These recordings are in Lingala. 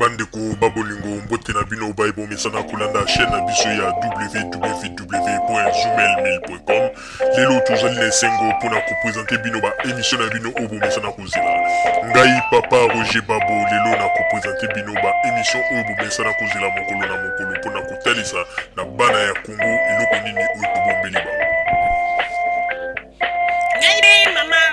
Bandeko babolingo mbote na bino baibo mesana kulanda chaîne na biso ya www.zumel1000.com. Lelo tozali na sengo pona ko présenter bino ba émission na bino obo mesana kozela. Ngai papa Roger Babo lelo na ko présenter bino ba émission obo mesana kozela mokolo na mokolo pona ko talisa na bana ya Congo eloko nini oyo bombeli ba.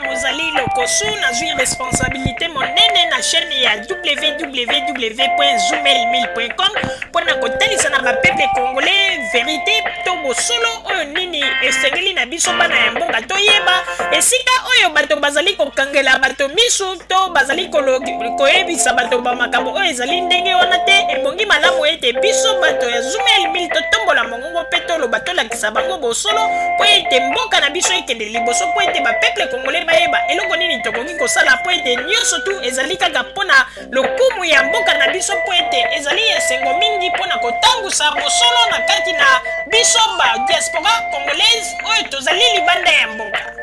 Rosalie Lokosu na zui responsabilité monene na chaîne ya www.zumel1000.com pona kotalisa na bapeple congolais vérité to bosolo oyo nini esengeli na biso bana ya mboka toyeba esika oyo bato bazali kokangela bato misu to bazali koyebisa bato bamakambo oyo ezali ndenge wana te ebongi malamu ete biso bato ya Zumel 1000 totombola mongongo mpe toloba tolakisa bango bosolo po ete mboka na biso ekende liboso po ete bapeple congolais bayeba eloko nini tokoki kosala po ete nyonso tu ezali kaka mpona lokumu ya mboka na biso po ete ezali esengo mingi mpona kotangusa bosolo na kati na biso ba diaspora congolaise oyo tozali libanda ya mboka.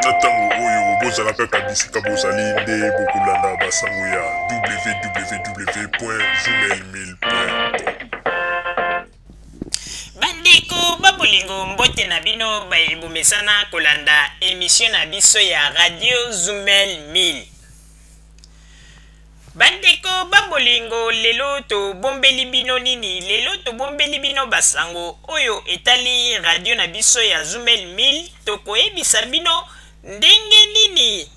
Na ntango oyo bozala kaka bisika bozali nde bokolanda basango ya www.zumel1000.com. Bandeko babolingo mbote na bino bayebomesana kolanda émission na biso ya radio Zumel 1000. Bandeko babolingo lelo to bombeli bino nini lelo to bombeli bino basango oyo etali radio na biso ya Zumel 1000 to koyebisa bino ndenge nini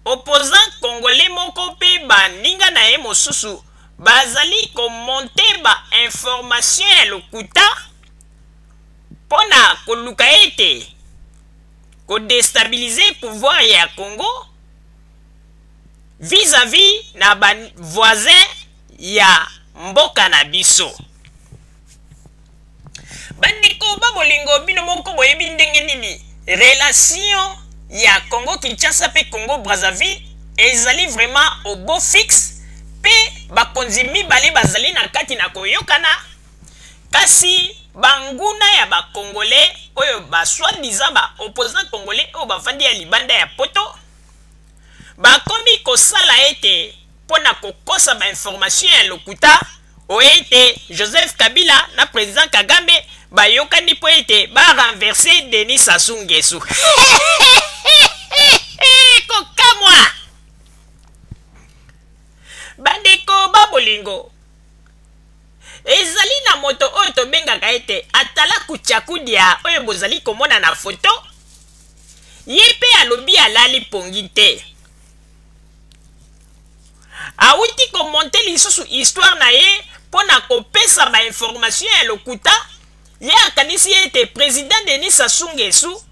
opposant congolais moko pe baninga na ye mosusu bazali komonte ba information ya lokuta pona koluka ete kodestabilize pouvoir ya Congo vis-à-vis na ba voisin ya mboka na biso. Bandeko babolingo bino moko boyebi ndenge nini relation ya Congo Kinshasa pe Congo Brazzaville ezali vraiment au beau fixe pe bakonzi mibale bazali na kati na koyokana kasi banguna ya bakongolais oyo baswadiza ba opposant congolais oyo bafandi ya libanda ya poto bakomi kosala ete pona kokosa ba information ya lokuta o ete Joseph Kabila na président Kagame bayokani po ete ba renverser Denis Sassou Nguesso. Kokamwa bandeko babolingo ezali na moto oyo tobengaka ete atala kuchakudia oyo bozali komona na foto ye pe alobi alali pongi te awuti komonte lisusu histoire na ye mpona kopesa ba information ya lokuta ye akanisi ete président Denis Sassou Nguesso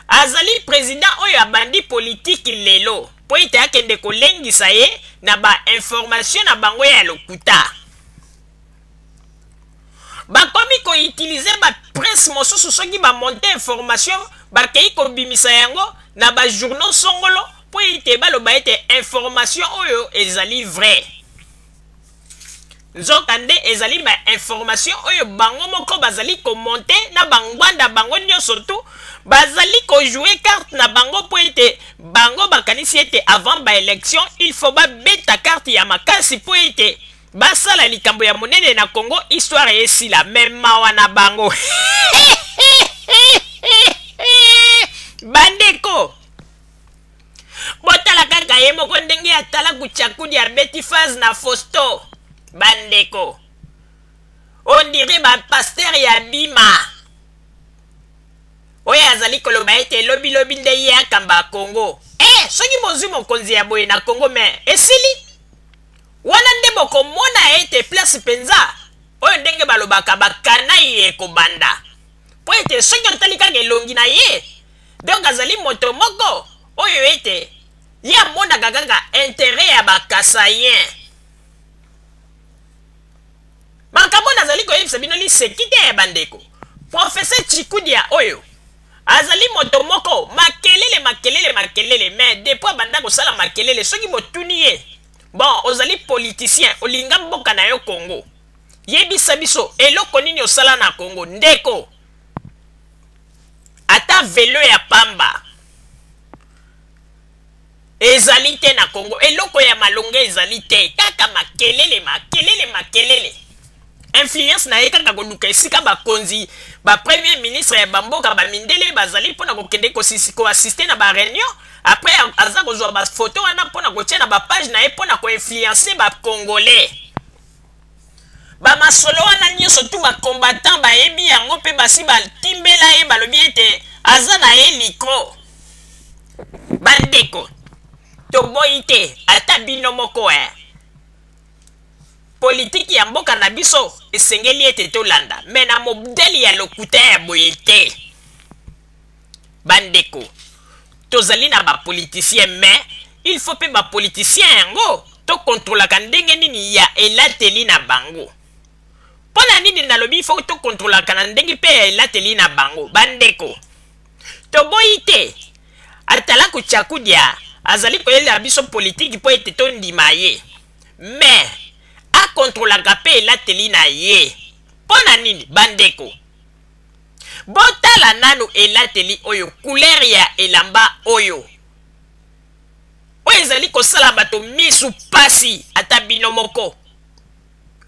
azali président oyo abandi politiki lelo po ete akende kolengisa ye na ba information na bango ya lokuta bakomi koutilize ba presse mosusu soki bamonte information bakei kobimisa yango na ba journaux songolo po ete baloba ete information oyo ezali vrai nzoka nde ezali ba information oyo bango moko bazali komonte na bangwanda bango nyonso tu bazali kojouer carte na bango po ete bango bakanisi ete avant ba élection il faut ba beta carte ya makasi po ete basala likambo ya monene na Congo histoire esila mema wana bango. Bandeko botala kaka ye moko ndenge atala kuchakudi ya Betty Faz na Fosto. Bandeko on dirait ba pasteur ya Bima oyo azali koloba ete lobi nde ye akamba Congo. Soki bozwi mokonzi ya boye na Congo me esili wana nde bokomona ete place penza oyo ndenge balobaka bakanai ekobanda po ete soki otali kaka elongi na ye donc azali moto moko oyo ete ye amonaka kaka intérêt ya bakasayen makambo nazali koyebisa bino liseki te ya bandeko professeur Chikudia oyo azali moto moko makelele mais depuis banda kosala makelele soki botuni ye bon ozali politicien olinga mboka na yo Congo yebisa biso eloko nini osala na Congo ndeko ata velo ya pamba ezali te na Congo, eloko ya malonga ezali te, kaka makelele. Influence na ye kaka koluka esika bakonzi ba premier ministre ya bamboka bamindele bazali mpona kokende koassiste na bareunion, après aza kozwa bafoto wana mpona kotia na bapage na ye mpona koinfluence bacongolais. Bamasolo wana nyonso tu bacombattant bayebi yango mpe basi batimbela ye balobi ete aza na ye likro. Bandeko toboyi te ata bino moko politiki ya mboka na biso esengeli ete tolanda, me na modeli ya lokuta ya boye te. Bandeko tozali na bapoliticien, mais il faut pe bapoliticien yango tokontrolaka ndenge nini ya elateli na bango. Mpona nini nalobi il faut tokontrolaka na ndenge pe ya elateli na bango. Bandeko toboyi te atala kuchakudia azali koyelela biso politiki po ete tondima ye, mais akontrolaka pe elateli na ye. Mpona nini bandeko? Botala nanu elateli oyo, couleur ya elamba oyo ezali kosala bato misu pasi ata bino moko.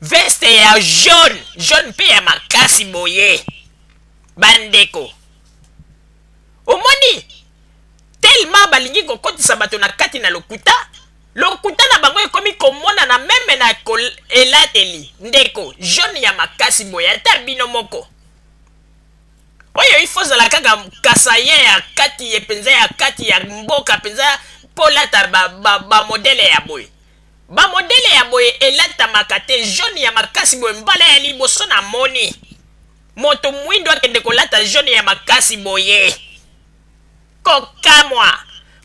Veste ya jaune pe ya makasi boye. Bandeko omoni tellement balingi kokotisa bato na kati na lokuta na bango ekomi komona na meme na elateli. Ndeko jaune ya makasi boye ata bino moko oyo ifozala kaka kasaye ya kati ye penza ya kati ya mboka penza polata ba modele ya boye. Ba modele ya boye elata makate jaune ya makasi boye mbala ya liboso na moni. Moto mwindo akende kolata jaune ya makasi boye. Kokamwa.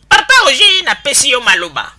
Papa Roger na pesi yo maloba.